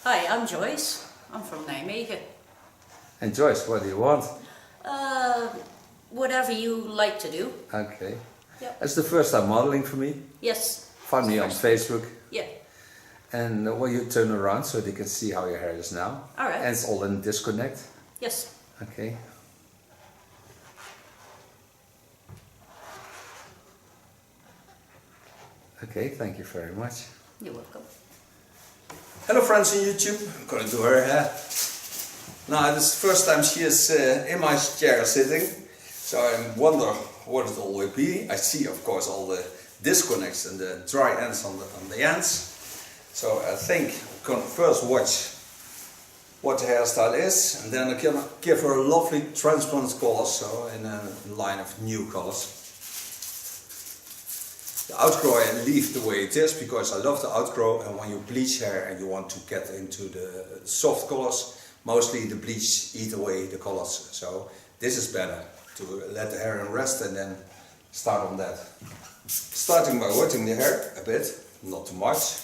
Hi, I'm Joyce. I'm from Nijmegen. And Joyce, what do you want? Whatever you like to do. Okay. Yep. It's the first time modeling for me. Yes. Find me on Facebook. Yeah. And well, you turn around so they can see how your hair is now. Alright. And it's all in disconnect. Yes. Okay. Okay, thank you very much. You're welcome. Hello friends on YouTube, I'm going to do her hair. Now this is the first time she is in my chair sitting, so I wonder what it all will be. I see of course all the disconnects and the dry ends on the ends. So I think I'm going to first watch what the hairstyle is, and then I can give her a lovely transparent color, so in a line of new colors. The outgrow I leave the way it is because I love the outgrow, and when you bleach hair and you want to get into the soft colors, mostly the bleach eat away the colors. So this is better to let the hair rest and then start on that. Starting by wetting the hair a bit, not too much.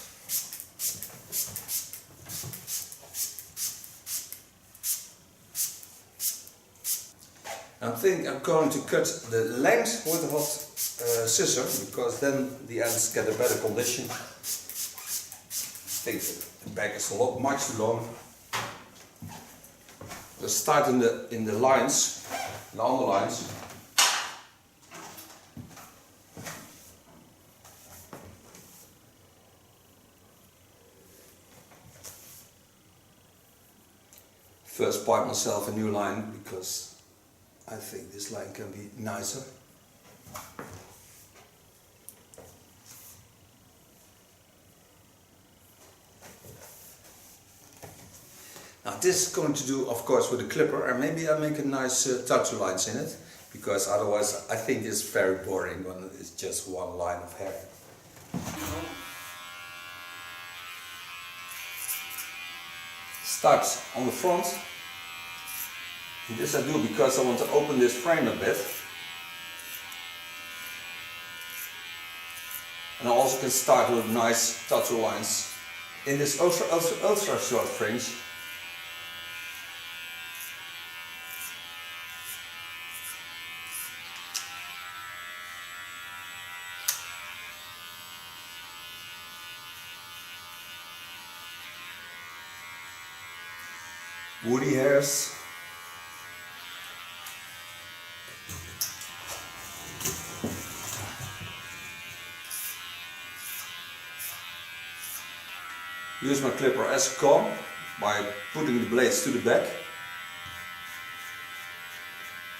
I think I'm going to cut the length with a hot scissor, because then the ends get a better condition. I think the back is much too long. We'll start in the lines, the underlines. First pipe myself a new line because I think this line can be nicer. Now this is going to do of course with a clipper, and maybe I make a nice tattoo lines in it, because otherwise I think it's very boring when it's just one line of hair. Start on the front. And this I do because I want to open this frame a bit. And I also can start with nice tattoo lines in this ultra short fringe. Woody hairs. Use my clipper as a comb by putting the blades to the back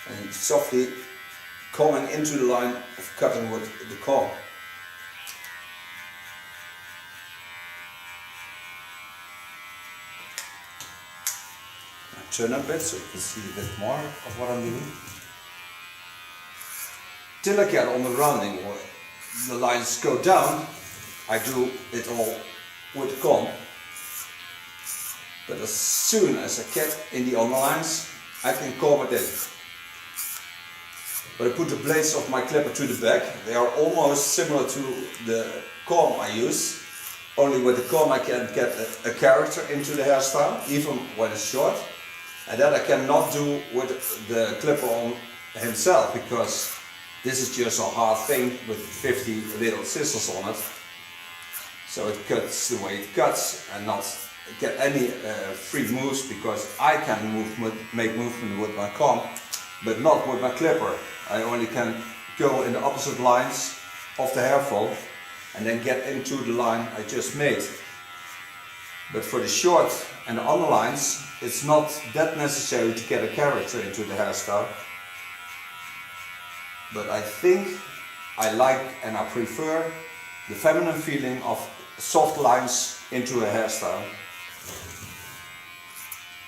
and softly combing into the line of cutting with the comb. I turn a bit so you can see a bit more of what I'm doing. Till I get on the rounding where the lines go down, I do it all with the comb. But as soon as I get in the underlines, I can comb it in. But I put the blades of my clipper to the back. They are almost similar to the comb I use. Only with the comb I can get a character into the hairstyle, even when it's short. And that I cannot do with the clipper on himself, because this is just a hard thing with 50 little scissors on it. So it cuts the way it cuts and not get any free moves, because I can make movement with my comb, but not with my clipper. I only can go in the opposite lines of the hair fall and then get into the line I just made. But for the short and the underlines, it's not that necessary to get a character into the hairstyle. But I think I like and I prefer the feminine feeling of soft lines into a hairstyle.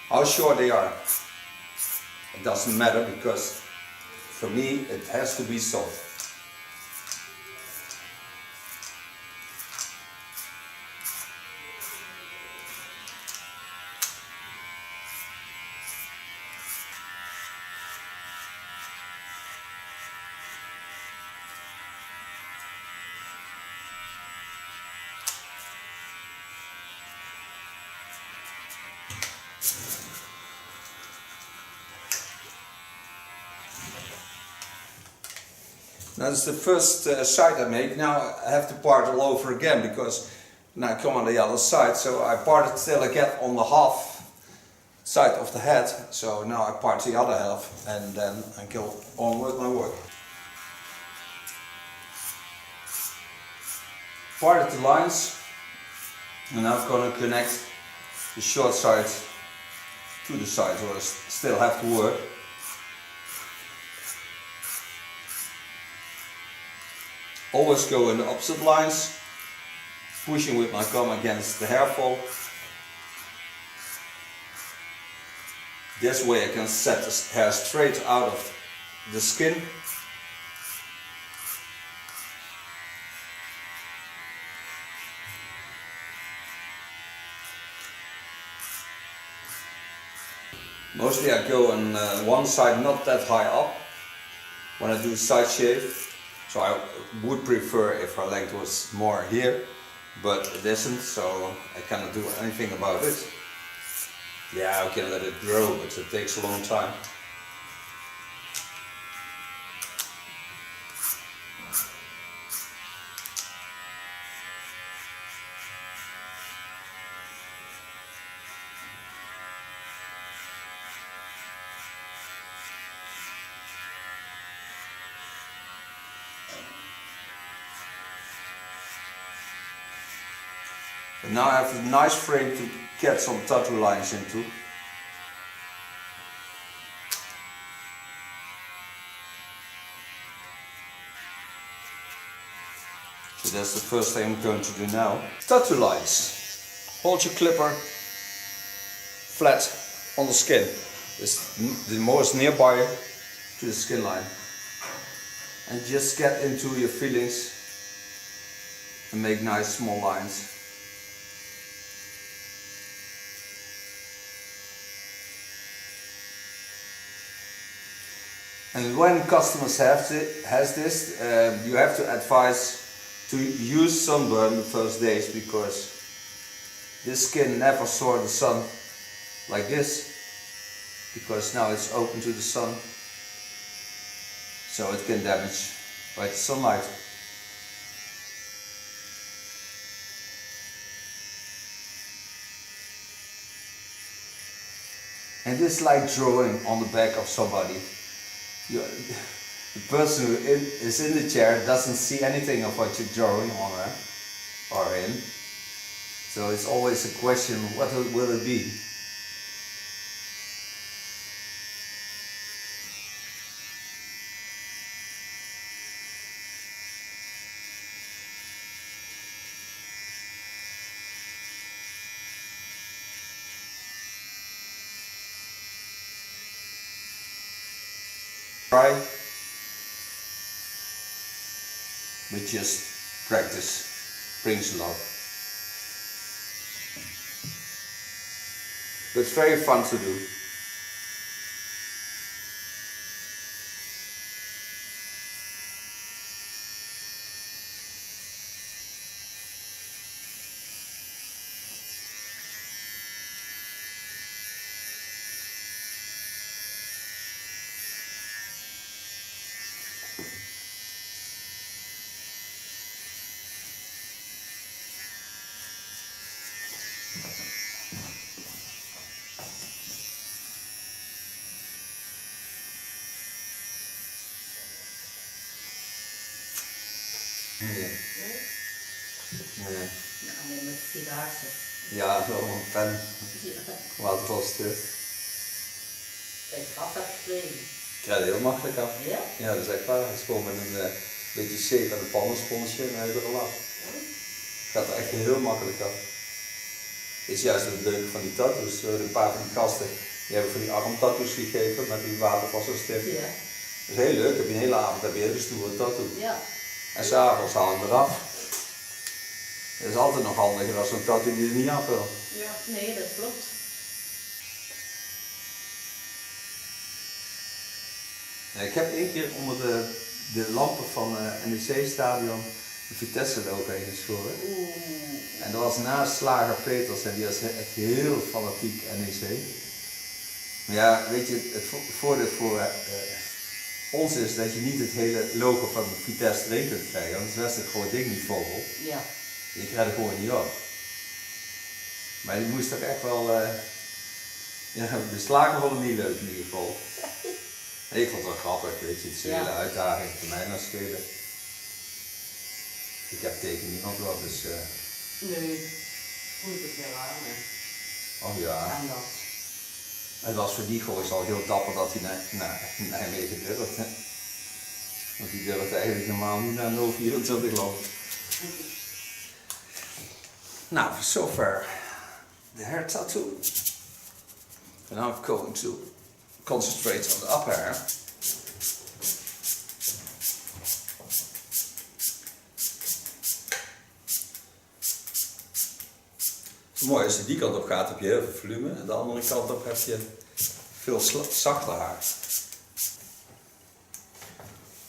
How short they are, it doesn't matter, because for me it has to be soft. Now this is the first side I make. Now I have to part all over again because now I come on the other side. So I part it till I get on the half side of the head. So now I part the other half and then I go on with my work. Parted the lines and now I'm going to connect the short side to the side, so I still have to work. Always go in the opposite lines, pushing with my comb against the hair fall. This way I can set the hair straight out of the skin. Mostly I go on one side, not that high up, when I do side shave. So I would prefer if her length was more here, but it isn't, so I cannot do anything about it. Yeah, I can let it grow, but it takes a long time. But now I have a nice frame to get some tattoo lines into. So that's the first thing I'm going to do now. Tattoo lines. Hold your clipper flat on the skin. It's the most nearby to the skin line. And just get into your feelings and make nice small lines. And when customers has this, you have to advise to use sunburn the first days because this skin never saw the sun like this, because now it's open to the sun, so it can damage by the sunlight. And this is like drawing on the back of somebody. The person who is in the chair doesn't see anything of what you're drawing on her or him. So it's always a question, what will it be? Try, but just practice brings a lot. But it's very fun to do. Nee. Nee. Alleen met Hairdresser. Ja, wel een pen. Ja. Wat kost dit? Ik had dat gekregen. Ik krijg het heel makkelijk af. Ja? Ja, dat is echt waar. Het is gewoon met een beetje zeep en een pannensponsje en dan heb je er af. Gaat er echt heel makkelijk af. Is juist het leuke van die tattoos. We hebben een paar van die gasten, die hebben van die armtattoos gegeven met die watervassenstift. Ja. Dat is heel leuk. Heb je een hele avond heb je een hele stoere tattoo. Ja. En s'avonds halen we eraf. Het is altijd nog handiger dan zo'n tattoo die je niet af wil. Ja. Nee, dat klopt. Ja, ik heb één keer onder de lampen van NEC-stadion de Vitesse-logo heen geschoren. En dat was naast slager Peters en die was echt heel fanatiek NEC. Maar ja, weet je, het voordeel voor ons is dat je niet het hele logo van de Vitesse erin kunt krijgen, anders was het gewoon ding niet vogel. Ja. Je krijgt er gewoon niet op. Maar je moest toch echt wel, ja, de slagen vonden niet leuk in ieder geval. En ik vond het wel grappig, weet je, het is een hele uitdaging voor mij naar spelen. Ik heb tegen niemand wat, dus... Nee, moet het wel aan. Oh ja. En dat. Het was voor Nico is al heel dapper dat hij naar Nijmegen durft. Hè? Want die durft eigenlijk normaal niet naar 024 lopen. Nou, for zover the hair tattoo. And now I'm going to concentrate on the upper hair. Het mooie als je die kant op gaat heb je heel veel volume en de andere kant op heb je veel zachter haar.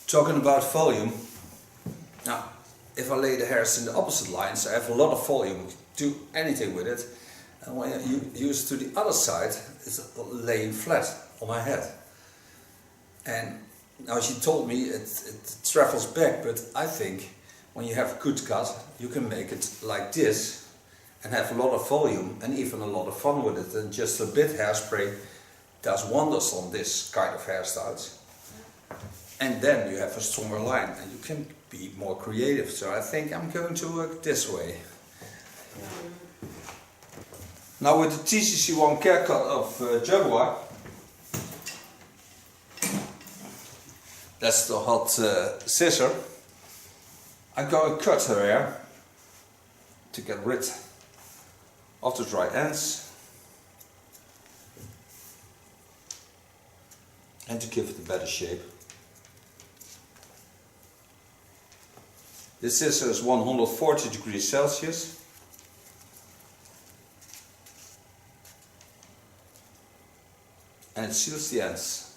Talking about volume. Now, if I lay the hairs in the opposite lines, I have a lot of volume. Do anything with it. And when you use it to the other side, it's laying flat on my head. And now she told me it travels back, but I think when you have a good cut, you can make it like this. And have a lot of volume and even a lot of fun with it, and just a bit hairspray does wonders on this kind of hairstyles. And then you have a stronger line and you can be more creative, so I think I'm going to work this way. Now with the TCC1 care cut of Jaguar, that's the hot scissor, I'm going to cut her hair to get rid of the dry ends and to give it a better shape. This scissor is 140 degrees Celsius. And it seals the ends.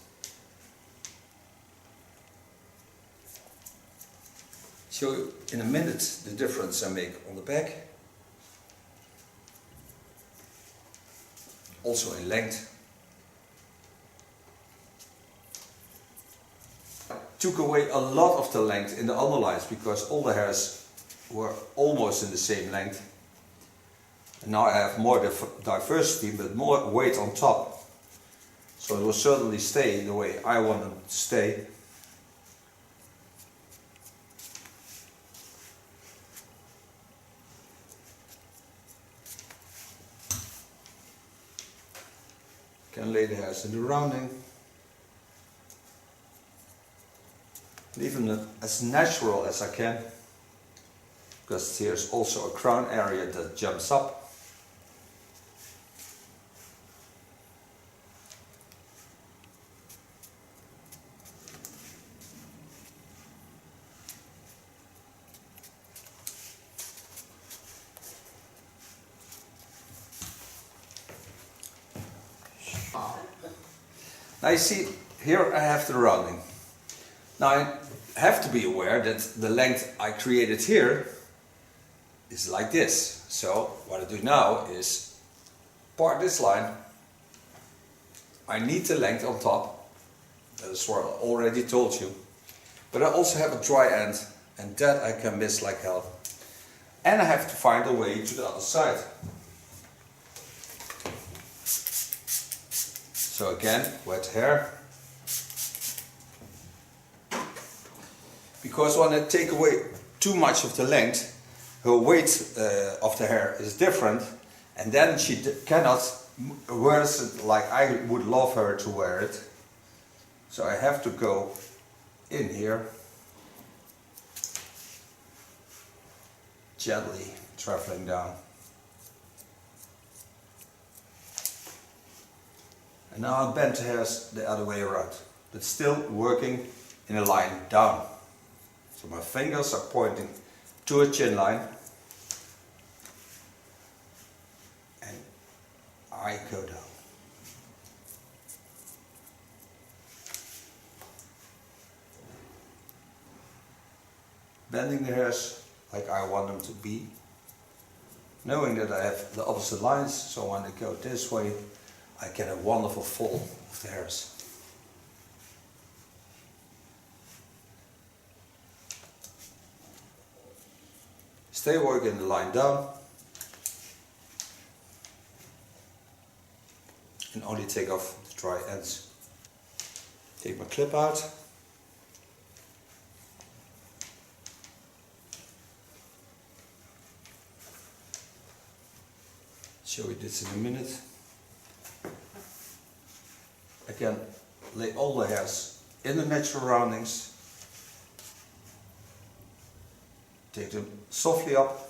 Show you in a minute the difference I make on the back. Also in length. I took away a lot of the length in the underlines because all the hairs were almost in the same length. And now I have more diversity but more weight on top. So it will certainly stay the way I want them to stay. Can lay the hairs in the rounding. Leave them as natural as I can, because here's also a crown area that jumps up. Now you see, here I have the rounding. Now I have to be aware that the length I created here is like this. So what I do now is part this line. I need the length on top. That is what I already told you. But I also have a dry end, and that I can miss like hell. And I have to find a way to the other side. So again, wet hair. Because when I take away too much of the length, her weight of the hair is different, and then she cannot wear it like I would love her to wear it. So I have to go in here, gently traveling down. And now I bend the hairs the other way around, but still working in a line down. So my fingers are pointing to a chin line, and I go down. Bending the hairs like I want them to be, knowing that I have the opposite lines, so when they go this way, I get a wonderful fall of the hairs. Stay working the line down. And only take off the dry ends. Take my clip out. Show you this in a minute. Again, lay all the hairs in the natural surroundings. Take them softly up.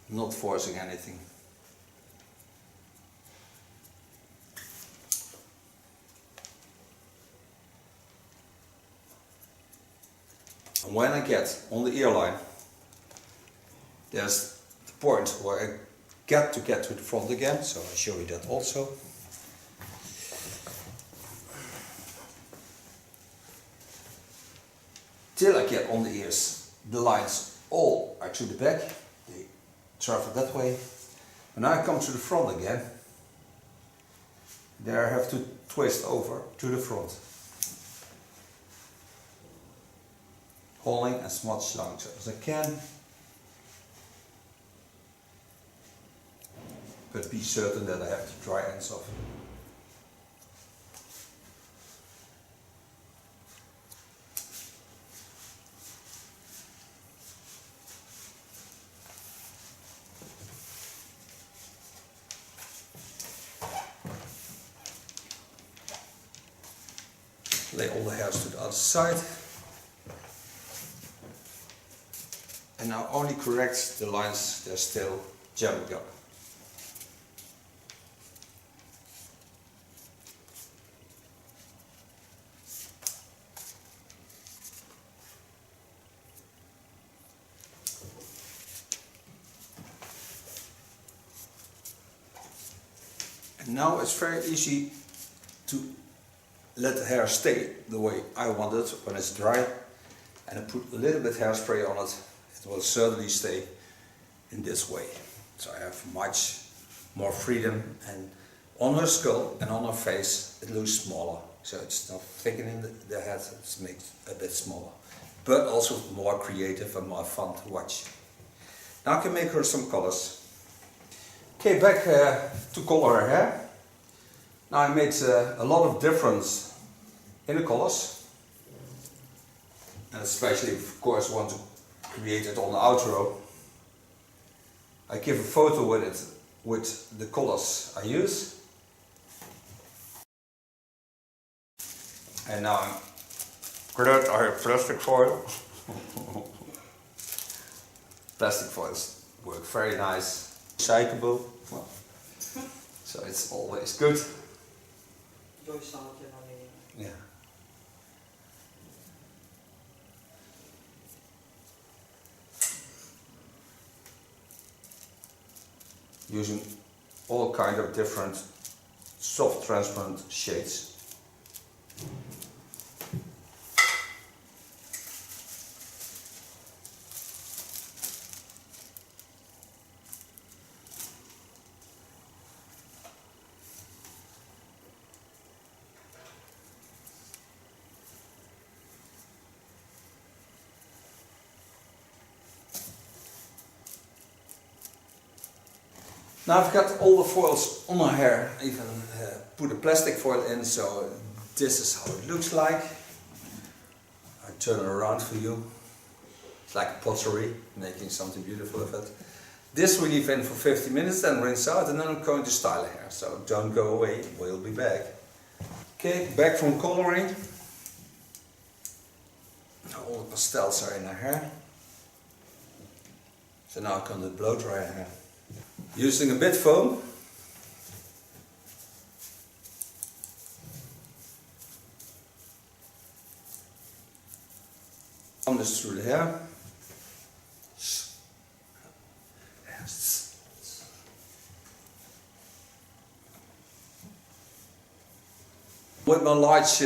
Not forcing anything. And when I get on the ear line, there's the point where I get to the front again, so I'll show you that also. Till I get on the ears, the lines all are to the back, they travel that way. When I come to the front again, there I have to twist over to the front. Holding as much long as I can. But be certain that I have the dry ends off. Lay all the hairs to the other side. And now only correct the lines they're still jamming up. And now it's very easy to let the hair stay the way I want it when it's dry, and I put a little bit hairspray on it. It will certainly stay in this way. So I have much more freedom, and on her skull and on her face it looks smaller. So it's not thickening the head, it makes it a bit smaller. But also more creative and more fun to watch. Now I can make her some colors. Okay, back to color her hair. Now I made a lot of difference in the colors. And especially, of course, want to create it on the outro. I give a photo with it, with the colors I use. And now I'm glad I have plastic foil. Plastic foils work very nice, recyclable. Well, so it's always good. Joyce zal het je dan leren. Yeah. Using all kind of different soft transparent shades. Now I've got all the foils on my hair, even put a plastic foil in, so this is how it looks like. I turn it around for you. It's like a pottery, making something beautiful of it. This we leave in for 50 minutes, then rinse out, and then I'm going to style the hair, so don't go away, we'll be back. Okay, back from coloring. Now all the pastels are in her hair. So now I can do blow dry her hair. Using a bit foam. Run this through the hair. With my large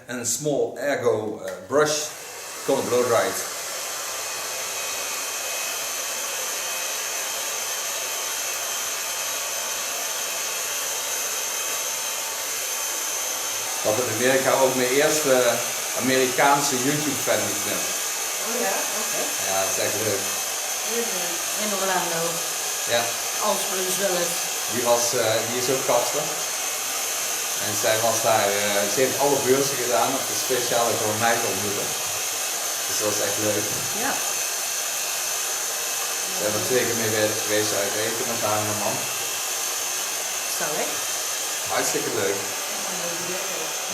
and small ergo brush, gonna blow dry it. Dat in Amerika ook mijn eerste Amerikaanse YouTube-fan is. Oh ja, oké. Ja, dat is echt leuk. In Orlando. Ja. Als Bruce Willis. Die is ook kapster. En zij was daar, ze heeft alle beurzen gedaan op de speciale voor mij te ontmoeten. Dus dat was echt leuk. Ja. Ze hebben er 2 keer mee geweest uit eten met haar en haar man. Zo hè? Hartstikke leuk.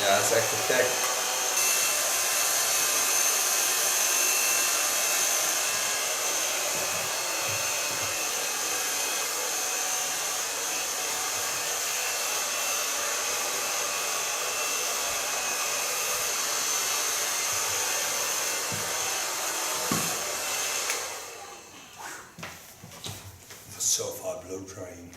Ja, dat is echt te gek. So far blow drying.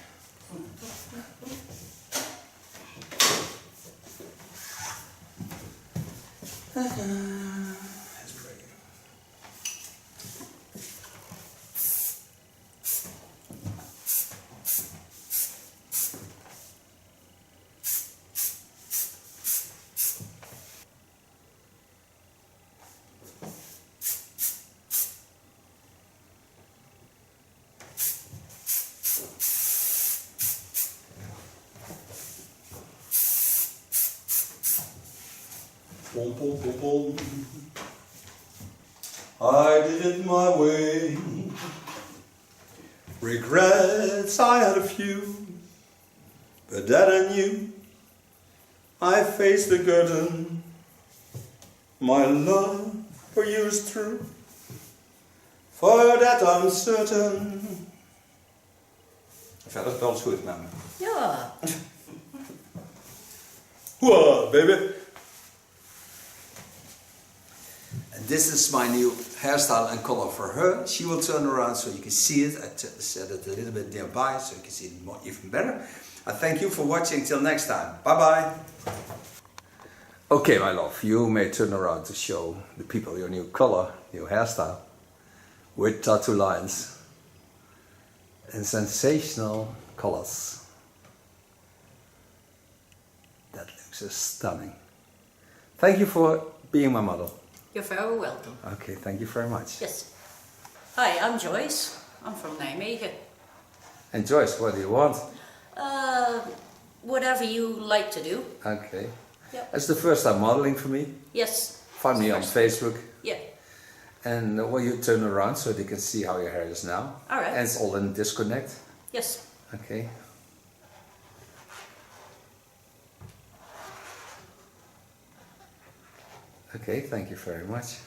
Boom, boom, boom, boom. I did it my way. Regrets I had a few, but that I knew. I faced the curtain. My love for you is true. For that I'm certain. Verder is alles goed met me. Ja. Whoa, baby. And this is my new hairstyle and color for her. She will turn around so you can see it. I set it a little bit nearby so you can see it more, even better. I thank you for watching. Till next time. Bye bye. Okay, my love, you may turn around to show the people your new color, new hairstyle, with tattoo lines and sensational colors. That looks just stunning. Thank you for being my model. You're very welcome. Okay, thank you very much. Yes. Hi, I'm Joyce. I'm from Nijmegen. And Joyce, what do you want? Whatever you like to do. Okay. Yep. It's the first time modeling for me. Yes. Find me on Facebook. Yeah. And you turn around so they can see how your hair is now. Alright. And it's all in disconnect. Yes. Okay. Okay, thank you very much.